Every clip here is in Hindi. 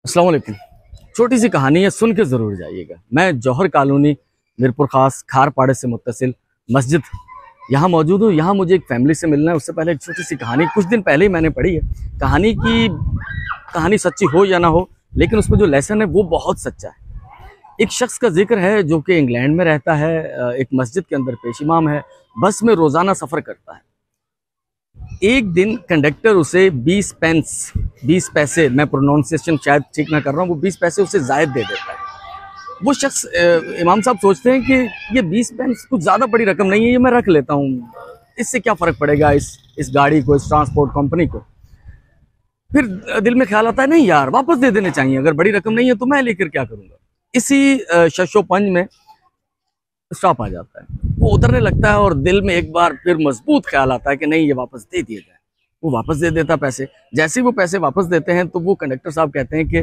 अस्सलाम वालेकुम। छोटी सी कहानी है, सुन के ज़रूर जाइएगा। मैं जौहर कॉलोनी मीरपुर खास खारपाड़े से मुत्तसिल मस्जिद यहाँ मौजूद हूँ। यहाँ मुझे एक फैमिली से मिलना है। उससे पहले एक छोटी सी कहानी कुछ दिन पहले ही मैंने पढ़ी है। कहानी सच्ची हो या ना हो, लेकिन उसमें जो लेसन है वो बहुत सच्चा है। एक शख्स का जिक्र है जो कि इंग्लैंड में रहता है, एक मस्जिद के अंदर पेश इमाम है, बस में रोज़ाना सफ़र करता है। एक दिन कंडक्टर उसे 20 पैसे, मैं प्रोनाउंसिएशन शायद ठीक ना कर रहा हूँ, वो 20 पैसे उसे जायद दे देता है। वो शख्स, इमाम साहब सोचते हैं कि ये 20 पेंस कुछ ज़्यादा बड़ी रकम नहीं है, ये मैं रख लेता हूँ, इससे क्या फ़र्क पड़ेगा इस गाड़ी को, इस ट्रांसपोर्ट कंपनी को। फिर दिल में ख्याल आता है, नहीं यार, वापस दे देने चाहिए, अगर बड़ी रकम नहीं है तो मैं लेकर क्या करूँगा। इसी शशोपंज में स्टॉप आ जाता है। वो उतरने लगता है और दिल में एक बार फिर मजबूत ख्याल आता है कि नहीं, ये वापस दे दिए जाए। वो वापस दे देता पैसे। जैसे ही वो पैसे वापस देते हैं तो वो कंडक्टर साहब कहते हैं कि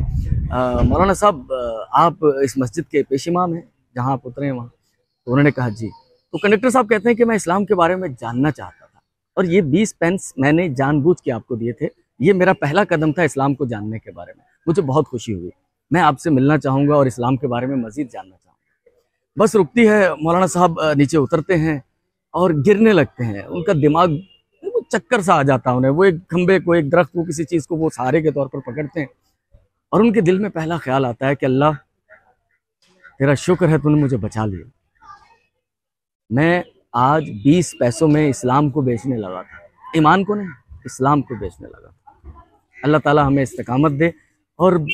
मौलाना साहब, आप इस मस्जिद के पेश इमाम हैं जहाँ आप उतरे हैं वहाँ। तो उन्होंने कहा जी। तो कंडक्टर साहब कहते हैं कि मैं इस्लाम के बारे में जानना चाहता था और ये 20 पेंस मैंने जानबूझ के आपको दिए थे। ये मेरा पहला कदम था इस्लाम को जानने के बारे में। मुझे बहुत खुशी हुई। मैं आपसे मिलना चाहूँगा और इस्लाम के बारे में मज़ीद जानना चाहूँगा। बस रुकती है, मौलाना साहब नीचे उतरते हैं और गिरने लगते हैं। उनका दिमाग, वो चक्कर सा आ जाता है उन्हें। वो एक खंबे को, एक दरख्त को, किसी चीज़ को वो सहारे के तौर पर पकड़ते हैं और उनके दिल में पहला ख्याल आता है कि अल्लाह, तेरा शुक्र है तूने मुझे बचा लिया। मैं आज 20 पैसों में इस्लाम को बेचने लगा था, ईमान को नहीं, इस्लाम को बेचने लगा था। अल्लाह ताला हमें इस्तिकामत दे। और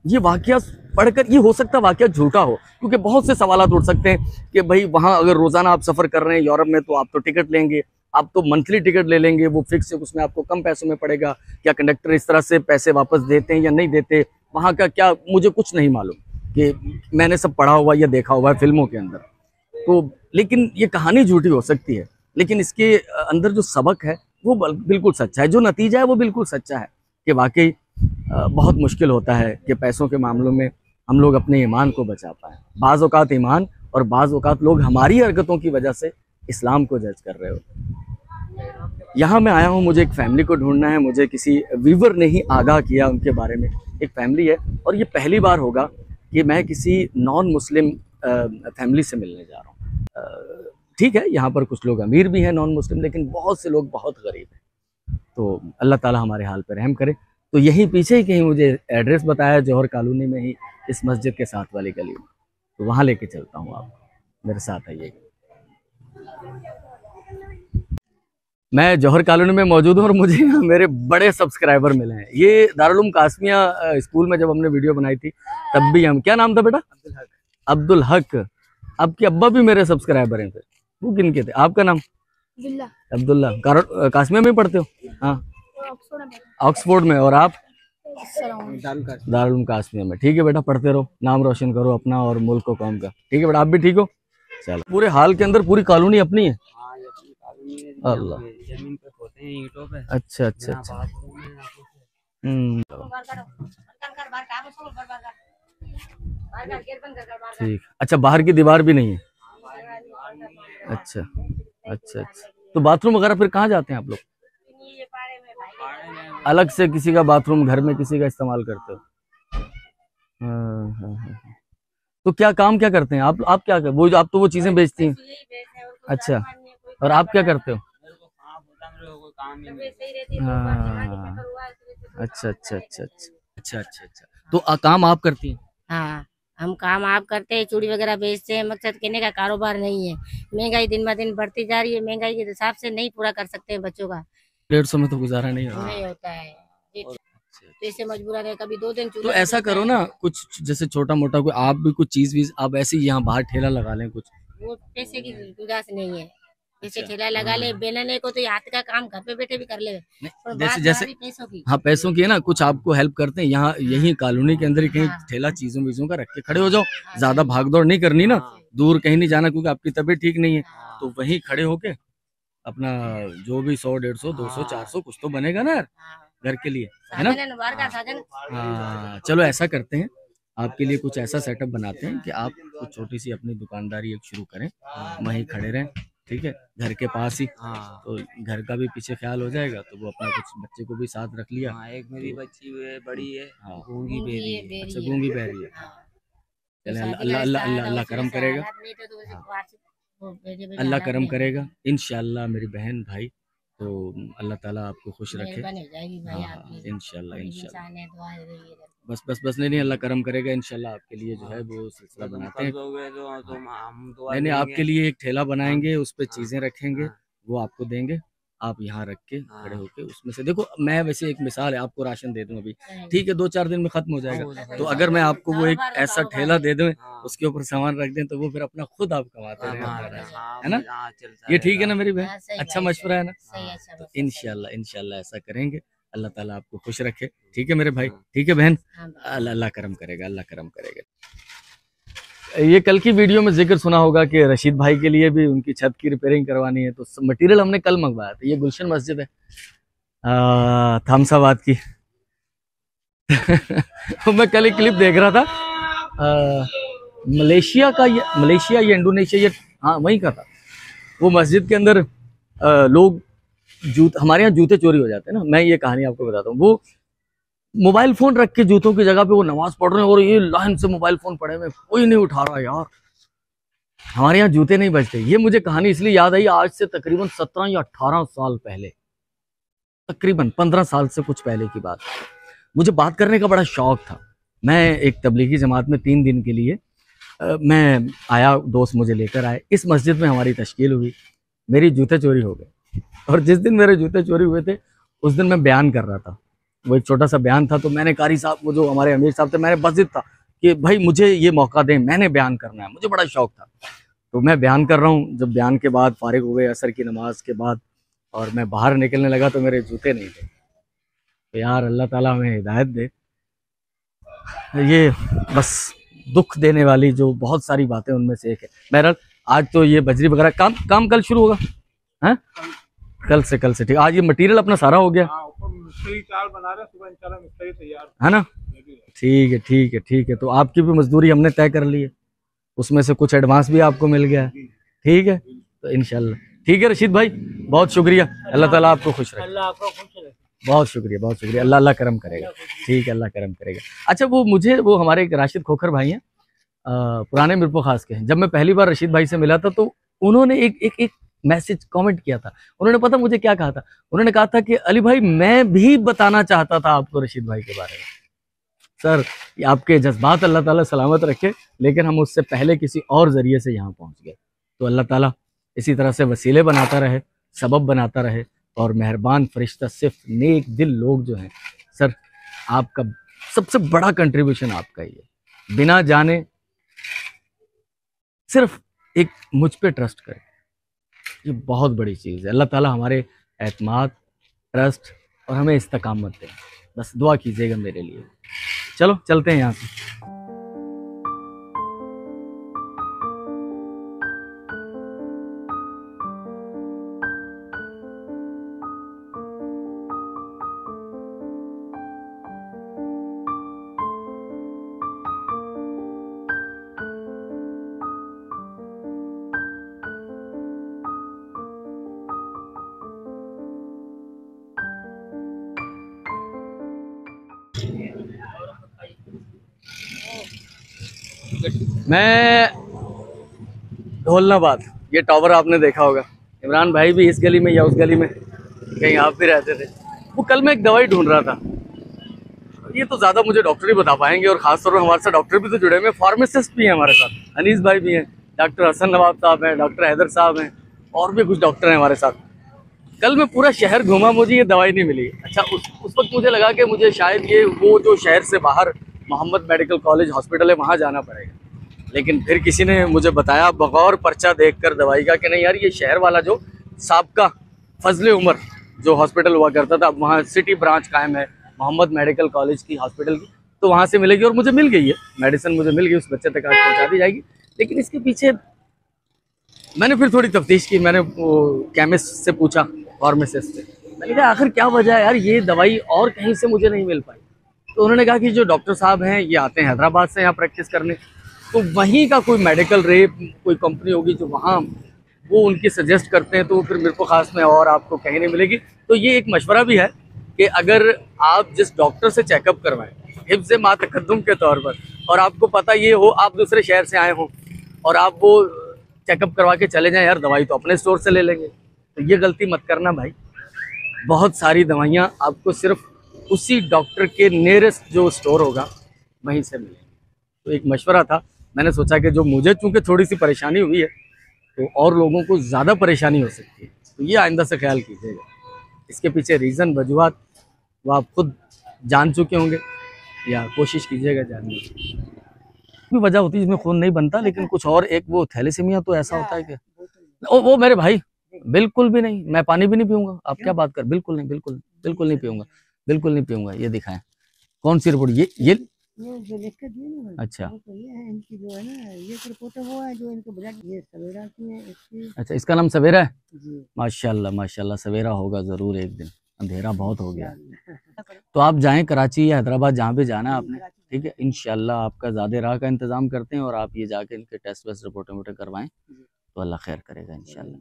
ये वाकया पढ़कर, ये हो सकता है वाकया झूठा हो, क्योंकि बहुत से सवालात उठ सकते हैं कि भाई वहाँ अगर रोज़ाना आप सफ़र कर रहे हैं यूरोप में, तो आप तो टिकट लेंगे, आप तो मंथली टिकट ले लेंगे, वो फिक्स है, उसमें आपको कम पैसों में पड़ेगा। क्या कंडक्टर इस तरह से पैसे वापस देते हैं या नहीं देते, वहाँ का क्या, मुझे कुछ नहीं मालूम, कि मैंने सब पढ़ा हुआ या देखा हुआ है फिल्मों के अंदर। तो लेकिन ये कहानी झूठी हो सकती है, लेकिन इसके अंदर जो सबक है वो बिल्कुल सच्चा है, जो नतीजा है वो बिल्कुल सच्चा है कि वाकई बहुत मुश्किल होता है कि पैसों के मामलों में हम लोग अपने ईमान को बचा पाएँ। बाज़ औक़ात ईमान और बाज़ औक़ात लोग हमारी हरकतों की वजह से इस्लाम को जज कर रहे हो। यहाँ मैं आया हूँ, मुझे एक फ़ैमिली को ढूंढना है। मुझे किसी व्यूवर ने ही आगाह किया उनके बारे में। एक फ़ैमिली है और ये पहली बार होगा कि मैं किसी नॉन मुस्लिम फैमिली से मिलने जा रहा हूँ। ठीक है, यहाँ पर कुछ लोग अमीर भी हैं नॉन मुस्लिम, लेकिन बहुत से लोग बहुत गरीब हैं। तो अल्लाह ताला हमारे हाल पर रहम करे। तो यहीं पीछे ही कहीं मुझे एड्रेस बताया, जौहर कॉलोनी में ही, इस मस्जिद के साथ वाली गली में। तो वहाँ लेके चलता हूँ आपको, मेरे साथ आइएगा। मैं जौहर कॉलोनी में मौजूद हूँ और मुझे यहाँ मेरे बड़े सब्सक्राइबर मिले हैं। ये दारुल कासमिया स्कूल में जब हमने वीडियो बनाई थी तब भी हम, क्या नाम था बेटा? अब्दुल हक। आपके अब्बा भी मेरे सब्सक्राइबर हैं। फिर वो किन के थे? आपका नाम? अब्दुल्ला। कासमिया में पढ़ते हो? हाँ, ऑक्सफोर्ड में। और आप? दारुल कासमिया में। ठीक है बेटा, पढ़ते रहो, नाम रोशन करो अपना और मुल्क को, कौम का। ठीक है बेटा, आप भी ठीक हो? चलो। पूरे हाल के अंदर पूरी कॉलोनी अपनी है? अल्लाह, जमीन पे होते हैं, ईंटों पे। अच्छा अच्छा अच्छा। ठीक। अच्छा, बाहर की दीवार भी नहीं है? अच्छा अच्छा अच्छा। तो बाथरूम वगैरह फिर कहाँ जाते हैं आप लोग? अलग से किसी का बाथरूम घर में किसी का इस्तेमाल करते हो? हाँ हाँ हाँ। तो क्या काम क्या करते हैं आप क्या कर, वो आप तो वो चीजें बेचती हैं। अच्छा, और आप क्या करते हो? हाँ, अच्छा अच्छा अच्छा अच्छा अच्छा अच्छा अच्छा। तो काम आप करती हैं? हाँ, हम काम आप करते हैं, चूड़ी वगैरह बेचते हैं। मकसद कहने का कारोबार नहीं है। महंगाई दिन ब दिन बढ़ती जा रही है, महंगाई के हिसाब से नहीं पूरा कर सकते हैं बच्चों का। 150 में तो गुजारा नहीं होता है। तो इससे मजबूरन है, कभी 2 दिन। तो ऐसा करो ना, कुछ जैसे छोटा मोटा कोई आप भी कुछ चीज वीज आप ऐसे ही यहाँ बाहर ठेला लगा लें कुछ। वो पैसे की गुंजाइश नहीं है। जैसे ठेला लगा ले, बेलने को तो हाथ का काम घर पे बैठे भी कर ले। जैसे जैसे पैसों की, हाँ पैसों की है ना, कुछ आपको हेल्प करते हैं यहाँ, यही कॉलोनी के अंदर ही कहीं ठेला चीजों वीजों का रख के खड़े हो जाओ। ज्यादा भागदौड़ नहीं करनी ना, दूर कहीं नहीं जाना, क्योंकि आपकी तबीयत ठीक नहीं है। तो वहीं खड़े होके अपना जो भी 100 150 200 400 कुछ तो बनेगा ना यार घर के लिए, है ना? हाँ चलो, ऐसा करते हैं, आपके लिए कुछ ऐसा सेटअप बनाते हैं कि आप कुछ छोटी सी अपनी दुकानदारी एक शुरू करें, वहीं खड़े रहें, ठीक है, घर के पास ही, हाँ तो घर का भी पीछे ख्याल हो जाएगा, तो वो अपना कुछ बच्चे को भी साथ रख लिया। हाँ, एक मेरी बच्ची है बड़ी है, हाँ। गूंगी बेरी है। अच्छा, गूंगी बहरी है। हाँ। चले, शादी अल्लाह का अल्लाह रिश्ता अल्लाह आया था, अल्लाह उसमें करम से करेगा। हालात नहीं थे तो उसे हाँ। वो बेटे बेटे अल्लाह हालात करम नहीं करेगा इंशाल्लाह मेरी बहन भाई, तो अल्लाह ताला आपको खुश रखे। मेहरबानी हो जाएगी भाई हाँ आपकी। इंशाल्लाह बड़ी इंशाल्लाह। इंसान है, दुआ है रही है। बस नहीं अल्लाह करम करेगा इंशाल्लाह, आपके लिए जो है वो सिलसिला तुम बनाते कर हैं। दोगे तो हम दुआ नहीं देंगे। आपके लिए एक ठेला बनाएंगे, उस पे हाँ, चीजें रखेंगे, हाँ, वो आपको देंगे, आप यहाँ रख के हाँ। खड़े होके उसमें से देखो। मैं वैसे एक मिसाल है, आपको राशन दे दूं अभी, नहीं। ठीक है, 2-4 दिन में खत्म हो जाएगा, हाँ, तो अगर मैं आपको वो एक कारोबार तो ऐसा कारोबार ठेला है। दे दूं, हाँ। उसके ऊपर सामान रख दें, तो वो फिर अपना खुद आप कमाते हाँ, रहें अपना हाँ, राशन, हाँ, है ना? हाँ, चलता ये ठीक है रहेगा। ना मेरी बहन? हाँ, सही अच्छा भाई, मशवरा है ना? सही अच्छा तो बस, सही। इंशाल्लाह इंशाल्लाह ऐसा करेंगे, अल्लाह ताला आपको खुश रखे। ठीक है मेरे भाई, हाँ। ठीक है बहन, हाँ भाई। अल्लाह अल्लाह करम करेगा, अल्लाह करम करेगा। ये कल की वीडियो में जिक्र सुना होगा कि रशीद भाई के लिए भी उनकी छत की रिपेयरिंग करवानी है, तो मटेरियल हमने कल मंगवाया था। ये गुलशन मस्जिद है थामसाबाद की। तो मैं कल एक क्लिप देख रहा था, मलेशिया का, ये मलेशिया या इंडोनेशिया, ये हाँ वहीं का था। वो मस्जिद के अंदर लोग हमारे यहाँ जूते चोरी हो जाते हैं ना। मैं ये कहानी आपको बताता हूँ। वो मोबाइल फोन रख के जूतों की जगह पे वो नमाज पढ़ रहे हैं, और ये लाइन से मोबाइल फोन पड़े हुए, कोई नहीं उठा रहा यार। हमारे यहाँ जूते नहीं बजते। ये मुझे कहानी इसलिए याद आई, आज से तकरीबन 17 या 18 साल पहले, तकरीबन 15 साल से कुछ पहले की बात। मुझे बात करने का बड़ा शौक था। मैं एक तबलीगी जमात में 3 दिन के लिए मैं आया, दोस्त मुझे लेकर आए, इस मस्जिद में हमारी तश्कील हुई। मेरी जूते चोरी हो गए, और जिस दिन मेरे जूते चोरी हुए थे उस दिन मैं बयान कर रहा था। वो एक छोटा सा बयान था, तो मैंने कारी साहब, वो जो हमारे अमीर साहब थे, मैंने बस था कि भाई मुझे ये मौका दें, मैंने बयान करना है, मुझे बड़ा शौक था। तो मैं बयान कर रहा हूँ। जब बयान के बाद फारिग हुए असर की नमाज के बाद, और मैं बाहर निकलने लगा, तो मेरे जूते नहीं थे। तो यार अल्लाह ताला हमें हिदायत दे। ये बस दुख देने वाली जो बहुत सारी बातें, उनमें से एक है। बहरहाल आज तो ये बजरी वगैरह काम कल शुरू होगा, हैं? कल से ठीक। आज ये मटेरियल अपना सारा हो गया, मिस्त्री चार बना रहे, सुबह इंशाल्लाह मिस्त्री तैयार है ना? ठीक है। तो आपकी भी मजदूरी हमने तय कर ली है, उसमें से कुछ एडवांस भी आपको मिल गया है, ठीक है? तो इंशाल्लाह ठीक है रशीद भाई, बहुत शुक्रिया, अल्लाह ताला आपको खुश रखे। अल्लाह आपको खुश रखे। बहुत शुक्रिया, अल्लाह अल्लाह करम करेगा, ठीक है, अल्लाह करम करेगा। अच्छा, वो हमारे एक राशिद खोखर भाई हैं, पुराने मिरपुर खास के हैं। जब मैं पहली बार रशीद भाई से मिला था, तो उन्होंने एक मैसेज कमेंट किया था। उन्होंने पता मुझे क्या कहा था? उन्होंने कहा था कि अली भाई, मैं भी बताना चाहता था आपको रशीद भाई के बारे में। सर, आपके जज्बात अल्लाह ताला सलामत रखे, लेकिन हम उससे पहले किसी और जरिए से यहाँ पहुँच गए। तो अल्लाह ताला इसी तरह से वसीले बनाता रहे, सबब बनाता रहे, और मेहरबान फरिश्ता सिर्फ नेक दिल लोग जो हैं, सर आपका सबसे बड़ा कंट्रीब्यूशन आपका ही है। बिना जाने सिर्फ एक मुझ पे ट्रस्ट करें, ये बहुत बड़ी चीज़ है। अल्लाह ताला हमारे एतमाद, ट्रस्ट और हमें इस्तकामत दें। बस दुआ कीजिएगा मेरे लिए। चलो चलते हैं यहाँ से। मैं ढोलनाबाद, ये टावर आपने देखा होगा, इमरान भाई भी इस गली में या उस गली में कहीं आप भी रहते थे। वो कल मैं एक दवाई ढूंढ रहा था, ये तो ज़्यादा मुझे डॉक्टर ही बता पाएंगे, और ख़ासतौर पर हमारे साथ डॉक्टर भी तो जुड़े हुए, फार्मासिस्ट भी हैं हमारे साथ, अनीस भाई भी हैं, डॉक्टर हसन नवाब साहब हैं, डॉक्टर हैदर साहब हैं, और भी कुछ डॉक्टर हैं हमारे साथ। कल मैं पूरा शहर घूमा, मुझे ये दवाई नहीं मिली। अच्छा, उस वक्त मुझे लगा कि मुझे शायद ये वो जो शहर से बाहर मोहम्मद मेडिकल कॉलेज हॉस्पिटल है, वहाँ जाना पड़ेगा। लेकिन फिर किसी ने मुझे बताया बगौर पर्चा देखकर दवाई का कि नहीं यार, ये शहर वाला जो साबका फजले उमर जो हॉस्पिटल हुआ करता था, अब वहाँ सिटी ब्रांच कायम है मोहम्मद मेडिकल कॉलेज की हॉस्पिटल की, तो वहाँ से मिलेगी। और मुझे मिल गई है मेडिसिन, मुझे मिल गई, उस बच्चे तक आज पहुँचा दी जाएगी। लेकिन इसके पीछे मैंने फिर थोड़ी तफ्तीश की, मैंने वो केमिस्ट से पूछा, फार्मासिस्ट से, मैंने कहा आखिर क्या वजह है यार, ये दवाई और कहीं से मुझे नहीं मिल पाई। तो उन्होंने कहा कि जो डॉक्टर साहब हैं ये आते हैं हैदराबाद से यहाँ प्रैक्टिस करने, तो वहीं का कोई मेडिकल रेप कोई कंपनी होगी जो वहाँ वो उनकी सजेस्ट करते हैं, तो वो फिर मेरे को खास में और आपको कहीं नहीं मिलेगी। तो ये एक मशवरा भी है कि अगर आप जिस डॉक्टर से चेकअप करवाएं हिफ्ज़ मा तकद्दुम के तौर पर, और आपको पता ये हो आप दूसरे शहर से आए हो और आप वो चेकअप करवा के चले जाएं, यार दवाई तो अपने स्टोर से ले लेंगे, तो ये गलती मत करना भाई। बहुत सारी दवाइयाँ आपको सिर्फ उसी डॉक्टर के नियरेस्ट जो स्टोर होगा वहीं से मिलेंगी। तो एक मशवरा था, मैंने सोचा कि जो मुझे चूँकि थोड़ी सी परेशानी हुई है तो और लोगों को ज़्यादा परेशानी हो सकती है, तो ये आइंदा से ख्याल कीजिएगा। इसके पीछे रीज़न वजूहात वो आप खुद जान चुके होंगे या कोशिश कीजिएगा जानने की। भी वजह होती है जिसमें खून नहीं बनता, लेकिन कुछ और एक वो थैलेसीमिया तो ऐसा होता है कि वो मेरे भाई बिल्कुल भी नहीं, मैं पानी भी नहीं पीऊँगा। आप क्या बात कर, बिल्कुल नहीं, बिल्कुल नहीं पीऊँगा, बिल्कुल नहीं पीऊँगा। ये दिखाएं कौन सी रिपोर्ट, ये जो लिख के दिए ना, अच्छा वो तो ये है इनकी जो है ना, ये रिपोर्ट वो है जो इनको ब्लड ये सवेरा की है इसकी। अच्छा, इसका नाम सवेरा है। जी माशाल्लाह माशाल्लाह, सवेरा होगा ज़रूर एक दिन, अंधेरा बहुत हो गया। तो आप जाएं कराची या हैदराबाद, जहाँ भी जाना है आपने, ठीक है, इंशाल्लाह आपका ज़्यादा राह का इंतज़ाम करते हैं और आप ये जाके इनके टेस्ट वेस्ट रिपोर्टें वोटें करवाएं तो अल्लाह खैर करेगा इंशाल्लाह।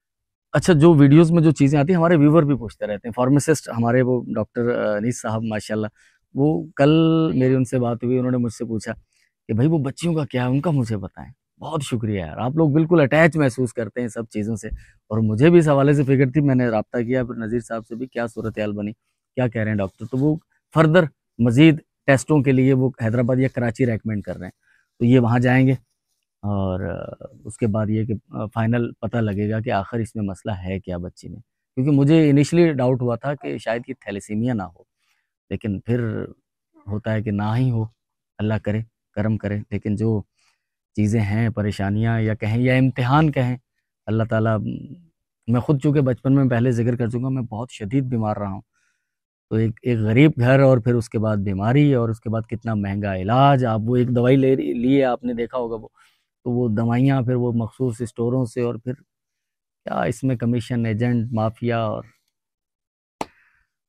अच्छा, जो वीडियोस में जो चीज़ें आती हैं, हमारे व्यूवर भी पूछते रहते हैं। फार्मासिस्ट हमारे वो डॉक्टर अनीस साहब माशाल्लाह, वो कल मेरी उनसे बात हुई, उन्होंने मुझसे पूछा कि भाई वो बच्चियों का क्या है, उनका मुझे बताएं। बहुत शुक्रिया यार, आप लोग बिल्कुल अटैच महसूस करते हैं सब चीज़ों से, और मुझे भी इस हवाले से फिक्र थी। मैंने रब्ता किया फिर नज़ीर साहब से भी, क्या सूरत हाल बनी, क्या कह रहे हैं डॉक्टर, तो वो फर्दर मज़ीद टेस्टों के लिए वो हैदराबाद या कराची रेकमेंड कर रहे हैं। तो ये वहाँ जाएंगे और उसके बाद ये कि फाइनल पता लगेगा कि आखिर इसमें मसला है क्या बच्ची में, क्योंकि मुझे इनिशियली डाउट हुआ था कि शायद ये थैलेसीमिया ना हो, लेकिन फिर होता है कि ना ही हो, अल्लाह करे करम करे। लेकिन जो चीज़ें हैं, परेशानियां या कहें या इम्तिहान कहें, अल्लाह ताला, मैं खुद चूँकि बचपन में पहले जिक्र कर चुका, मैं बहुत शदीद बीमार रहा हूँ। तो एक गरीब घर और फिर उसके बाद बीमारी और उसके बाद कितना महंगा इलाज। आप वो एक दवाई लिए आपने देखा होगा वो, तो वो दवाइयाँ फिर वो मखसूस स्टोरों से, और फिर क्या इसमें कमीशन एजेंट माफिया, और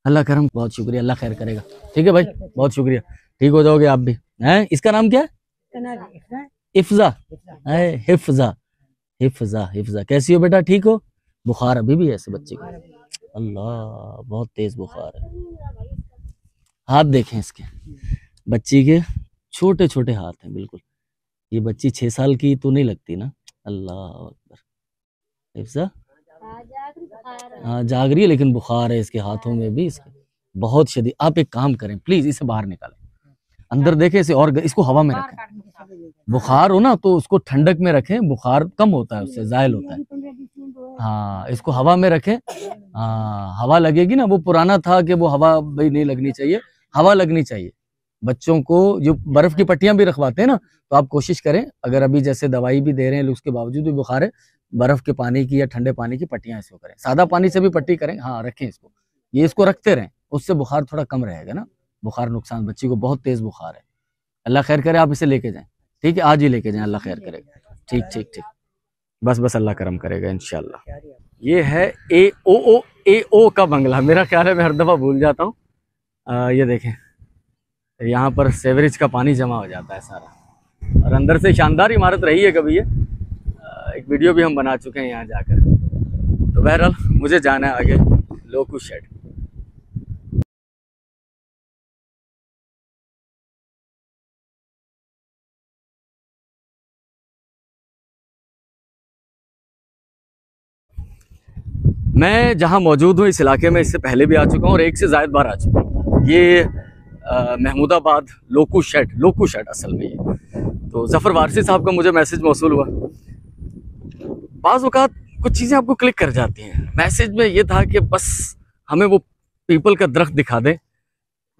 अल्लाह करम। बहुत शुक्रिया, अल्लाह खैर करेगा। ठीक है भाई, बहुत शुक्रिया, ठीक हो जाओगे आप भी। हैं, इसका नाम क्या है? इफ्जा है, हिफ्जा हिफ्जा हिफ्जा। कैसी हो बेटा, ठीक हो? बुखार अभी भी है ऐसे बच्चे को? अल्लाह, बहुत तेज बुखार है। हाथ देखें इसके, बच्ची के छोटे छोटे हाथ हैं बिल्कुल। ये बच्ची 6 साल की तो नहीं लगती ना? अल्लाह अकबर। हिफ्जा हाँ जाग रही है, लेकिन बुखार है इसके हाथों में भी, इसके बहुत शदीद। आप एक काम करें प्लीज, इसे बाहर निकालें, अंदर देखें इसे, और इसको हवा में रखें। बुखार हो ना तो उसको ठंडक में रखें, बुखार कम होता है उससे, जायल होता है। हाँ, इसको हवा में रखें। हाँ, हवा लगेगी ना, वो पुराना था कि वो हवा भाई नहीं लगनी चाहिए, हवा लगनी चाहिए। बच्चों को जो बर्फ की पट्टियां भी रखवाते हैं ना, तो आप कोशिश करें, अगर अभी जैसे दवाई भी दे रहे हैं उसके बावजूद भी बुखार है, बर्फ के पानी की या ठंडे पानी की पट्टियां इसको करें। सादा पानी से भी पट्टी करें, हाँ रखें इसको, ये इसको रखते रहें, उससे बुखार थोड़ा कम रहेगा ना। बुखार नुकसान, बच्ची को बहुत तेज बुखार है। अल्लाह खैर करे, आप इसे लेके जाएं, ठीक है, आज ही लेके जाएं, अल्लाह खैर करेगा। ठीक ठीक ठीक, बस अल्लाह करम करेगा इंशाल्लाह। ये है AO का बंगला, मेरा ख्याल है मैं हर दफ़ा भूल जाता हूँ। ये देखें, यहाँ पर सेवरेज का पानी जमा हो जाता है सारा, और अंदर से शानदार इमारत रही है कभी ये। एक वीडियो भी हम बना चुके हैं यहाँ जाकर। तो बहरहाल मुझे जाना है आगे लोकू शेड। मैं जहाँ मौजूद हूँ इस इलाके में इससे पहले भी आ चुका हूँ और एक से ज़ायद बार आ चुका हूँ। ये महमूदाबाद लोकू शेड असल में ये। तो ज़फ़र वारसी साहब का मुझे मैसेज मौसूल हुआ। बाज़ औक़ात कुछ चीज़ें आपको क्लिक कर जाती हैं। मैसेज में ये था कि बस हमें वो पीपल का दरख्त दिखा दें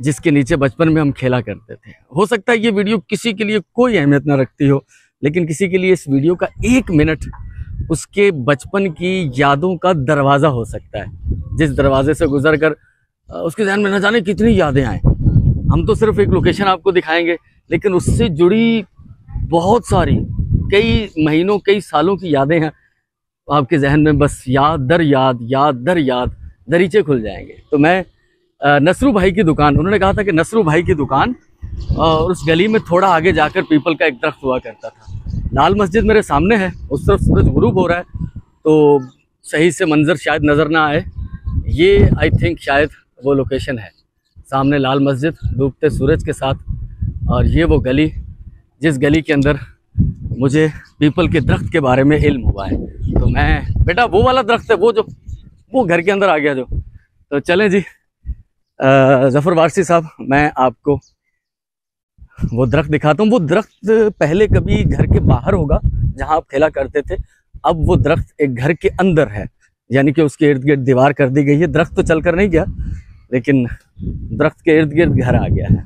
जिसके नीचे बचपन में हम खेला करते थे। हो सकता है ये वीडियो किसी के लिए कोई अहमियत ना रखती हो, लेकिन किसी के लिए इस वीडियो का 1 मिनट उसके बचपन की यादों का दरवाज़ा हो सकता है, जिस दरवाजे से गुजर कर उसके ज़हन में न जाने कितनी यादें आएँ। हम तो सिर्फ एक लोकेशन आपको दिखाएंगे, लेकिन उससे जुड़ी बहुत सारी कई महीनों कई सालों की यादें हैं आपके जहन में। बस याद दर याद दरीचे खुल जाएंगे। तो मैं नसरू भाई की दुकान, उन्होंने कहा था कि नसरू भाई की दुकान, और उस गली में थोड़ा आगे जाकर पीपल का एक दरख्त हुआ करता था। लाल मस्जिद मेरे सामने है, उस तरफ सूरज गुरूब हो रहा है तो सही से मंजर शायद नज़र ना आए। ये आई थिंक शायद वो लोकेशन है, सामने लाल मस्जिद डूबते सूरज के साथ, और ये वो गली जिस गली के अंदर मुझे पीपल के दरख्त के बारे में इल्म हुआ है। तो मैं बेटा वो वाला दरख्त है वो घर के अंदर आ गया जो। तो चलें जी ज़फ़र वारसी साहब, मैं आपको वो दरख्त दिखाता हूँ। वो दरख्त पहले कभी घर के बाहर होगा जहाँ आप खेला करते थे, अब वो दरख्त एक घर के अंदर है, यानी कि उसके इर्द गिर्द दीवार कर दी गई है। दरख्त तो चल कर नहीं गया, लेकिन दरख्त के इर्द गिर्द घर आ गया है।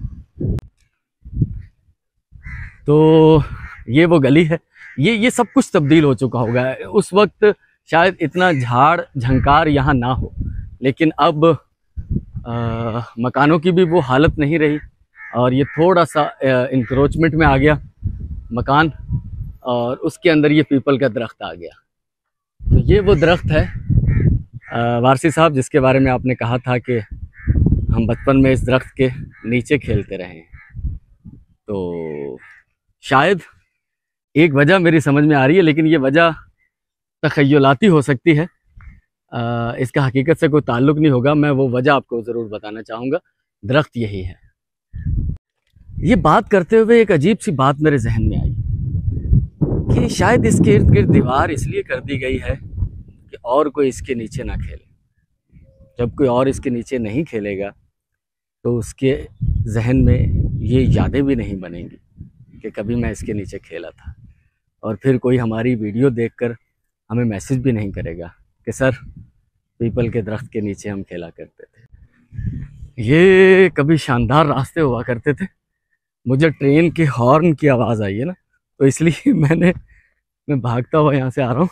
तो ये वो गली है, ये सब कुछ तब्दील हो चुका होगा। उस वक्त शायद इतना झाड़ झंकार यहाँ ना हो, लेकिन अब मकानों की भी वो हालत नहीं रही, और ये थोड़ा सा इंक्रोचमेंट में आ गया मकान, और उसके अंदर ये पीपल का दरख्त आ गया। तो ये वो दरख्त है वारसी साहब जिसके बारे में आपने कहा था कि हम बचपन में इस दरख्त के नीचे खेलते रहे हैं। तो शायद एक वजह मेरी समझ में आ रही है, लेकिन ये वजह तखय्युलाती हो सकती है, इसका हकीकत से कोई ताल्लुक़ नहीं होगा। मैं वो वजह आपको ज़रूर बताना चाहूँगा, दरख्त यही है। ये बात करते हुए एक अजीब सी बात मेरे जहन में आई कि शायद इसके इर्द गिर्द दीवार इसलिए कर दी गई है कि और कोई इसके नीचे ना खेले। जब कोई और इसके नीचे नहीं खेलेगा तो उसके जहन में ये यादें भी नहीं बनेंगी कि कभी मैं इसके नीचे खेला था, और फिर कोई हमारी वीडियो देखकर हमें मैसेज भी नहीं करेगा कि सर पीपल के दरख्त के नीचे हम खेला करते थे। ये कभी शानदार रास्ते हुआ करते थे। मुझे ट्रेन के हॉर्न की आवाज़ आई है ना, तो इसलिए मैं भागता हुआ यहाँ से आ रहा हूँ।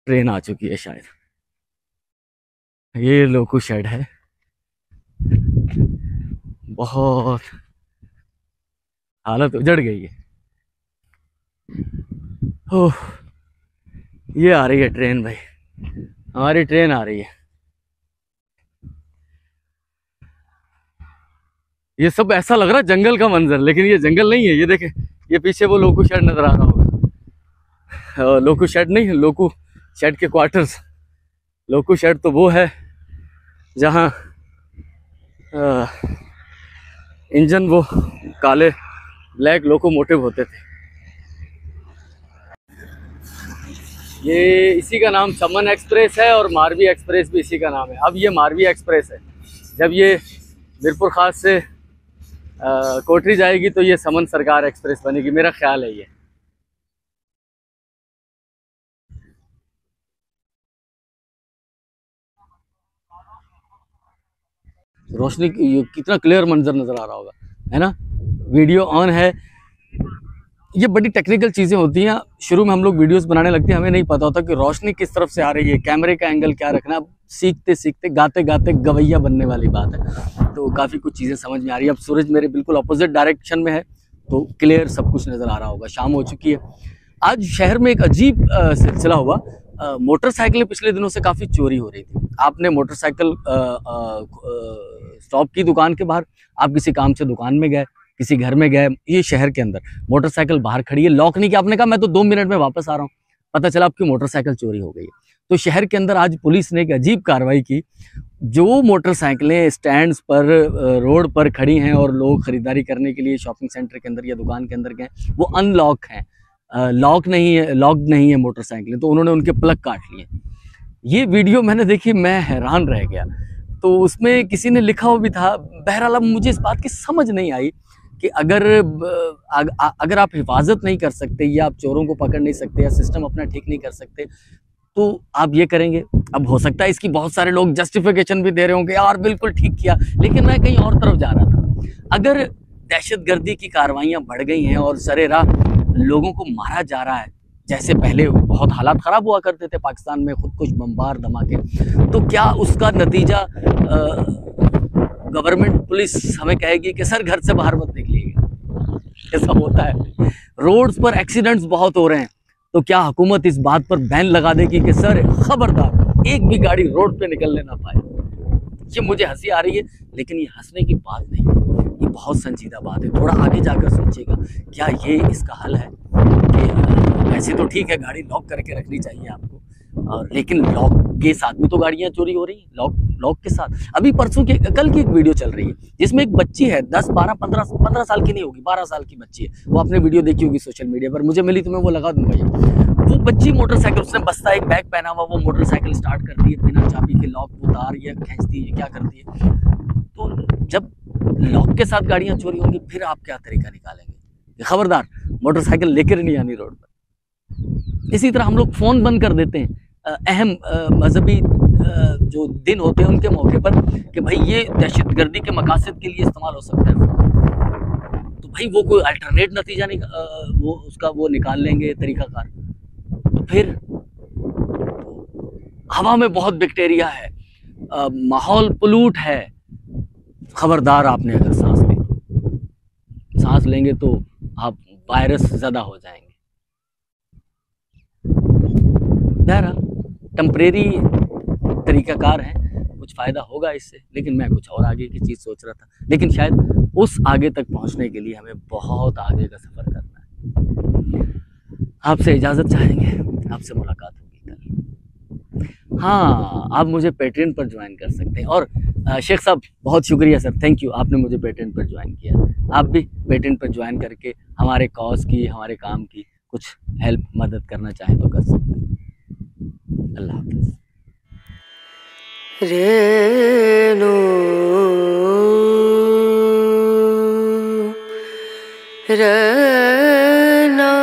ट्रेन आ चुकी है शायद। ये लोको शेड है, बहुत हालत उजड़ गई है। ओह, ये आ रही है ट्रेन भाई, हमारी ट्रेन आ रही है। ये सब ऐसा लग रहा है जंगल का मंजर, लेकिन ये जंगल नहीं है। ये देखें, ये पीछे वो लोको शेड नजर आ रहा होगा। लोको शेड नहीं है, लोको शेड के क्वार्टर्स। लोको शेड तो वो है जहाँ इंजन वो काले ब्लैक लोकोमोटिव होते थे। ये इसी का नाम चमन एक्सप्रेस है, और मारवी एक्सप्रेस भी इसी का नाम है। अब ये मारवी एक्सप्रेस है। जब ये मीरपुर खास से कोटरी जाएगी तो ये समन सरकार एक्सप्रेस बनेगी, मेरा ख्याल है ये। रोशनी कितना क्लियर मंजर नज़र आ रहा होगा, है ना। वीडियो ऑन है। ये बड़ी टेक्निकल चीज़ें होती हैं। शुरू में हम लोग वीडियोस बनाने लगते हैं, हमें नहीं पता होता कि रोशनी किस तरफ से आ रही है, कैमरे का एंगल क्या रखना। अब सीखते सीखते गाते गाते गवैया बनने वाली बात है। तो काफ़ी कुछ चीज़ें समझ में आ रही है। अब सूरज मेरे बिल्कुल अपोजिट डायरेक्शन में है, तो क्लियर सब कुछ नज़र आ रहा होगा। शाम हो चुकी है। आज शहर में एक अजीब सिलसिला हुआ। मोटरसाइकिलें पिछले दिनों से काफ़ी चोरी हो रही थी। आपने मोटरसाइकिल स्टॉप की दुकान के बाहर, आप किसी काम से दुकान में गए, किसी घर में गए, ये शहर के अंदर मोटरसाइकिल बाहर खड़ी है, लॉक नहीं किया, आपने कहा मैं तो 2 मिनट में वापस आ रहा हूँ, पता चला आपकी मोटरसाइकिल चोरी हो गई है। तो शहर के अंदर आज पुलिस ने एक अजीब कार्रवाई की। जो मोटरसाइकिलें स्टैंड्स पर रोड पर खड़ी हैं और लोग खरीदारी करने के लिए शॉपिंग सेंटर के अंदर या दुकान के अंदर गए, वो अनलॉक हैं, लॉक नहीं है मोटरसाइकिलें, तो उन्होंने उनके प्लग काट लिए। ये वीडियो मैंने देखी, मैं हैरान रह गया। तो उसमें किसी ने लिखा हुआ भी था। बहरहाल अब मुझे इस बात की समझ नहीं आई कि अगर आप हिफाजत नहीं कर सकते, या आप चोरों को पकड़ नहीं सकते, या सिस्टम अपना ठीक नहीं कर सकते, तो आप ये करेंगे। अब हो सकता है इसकी बहुत सारे लोग जस्टिफिकेशन भी दे रहे होंगे, यार बिल्कुल ठीक किया, लेकिन मैं कहीं और तरफ जा रहा था। अगर दहशतगर्दी की कार्रवाइयाँ बढ़ गई हैं और सरेराह लोगों को मारा जा रहा है, जैसे पहले बहुत हालात ख़राब हुआ करते थे पाकिस्तान में, खुदकुश बमबार धमाके, तो क्या उसका नतीजा गवर्नमेंट पुलिस हमें कहेगी कि सर घर से बाहर मत निकलिएगा? ऐसा होता है। रोड्स पर एक्सीडेंट्स बहुत हो रहे हैं, तो क्या हुकूमत इस बात पर बैन लगा देगी कि सर खबरदार एक भी गाड़ी रोड पे निकलने ना पाए? ये मुझे हंसी आ रही है, लेकिन ये हंसने की बात नहीं है, ये बहुत संजीदा बात है। थोड़ा आगे जाकर सोचिएगा, क्या ये इसका हल है कि वैसे तो ठीक है, गाड़ी लॉक करके रखनी चाहिए आपको, और लेकिन लॉक के साथ भी तो गाड़ियां चोरी हो रही हैं। लॉक के साथ अभी परसों के कल की एक वीडियो चल रही है जिसमें एक बच्ची है 10 12 15 साल की नहीं होगी, 12 साल की बच्ची है। वो आपने वीडियो देखी होगी सोशल मीडिया पर, मुझे मिली तो मैं वो लगा दूंगा ये। वो बच्ची मोटरसाइकिल, उसने बस्ता एक बैग पहना हुआ, वो मोटरसाइकिल स्टार्ट करती है बिना चाबी के, लॉक उतार या खींचती है, क्या करती है। तो जब लॉक के साथ गाड़ियां चोरी होंगी फिर आप क्या तरीका निकालेंगे। खबरदार मोटरसाइकिल लेकर नहीं आनी रोड पर। इसी तरह हम लोग फोन बंद कर देते हैं अहम मजहबी जो दिन होते हैं उनके मौके पर कि भाई ये दहशतगर्दी के मकासद के लिए इस्तेमाल हो सकता है, तो भाई वो कोई अल्टरनेट नतीजा वो उसका वो निकाल लेंगे तरीकाकार। तो फिर हवा में बहुत बैक्टीरिया है, माहौल पोल्यूट है, खबरदार आपने अगर सांस लेंगे तो आप वायरस ज़्यादा हो जाएंगे। बहरहाल टेम्परेरी तरीकाकार है, कुछ फ़ायदा होगा इससे, लेकिन मैं कुछ और आगे की चीज़ सोच रहा था। लेकिन शायद उस आगे तक पहुंचने के लिए हमें बहुत आगे का सफ़र करना है। आपसे इजाज़त चाहेंगे, आपसे मुलाकात होगी कल। हाँ, आप मुझे पेट्रियन पर ज्वाइन कर सकते हैं। और शेख साहब बहुत शुक्रिया सर, थैंक यू, आपने मुझे पेट्रियन पर ज्वाइन किया। आप भी पेट्रियन पर ज्वाइन करके हमारे कॉज की, हमारे काम की कुछ हेल्प मदद करना चाहें तो कर सकते हैं। अल्लाह हाफ़िज़। रेणु रना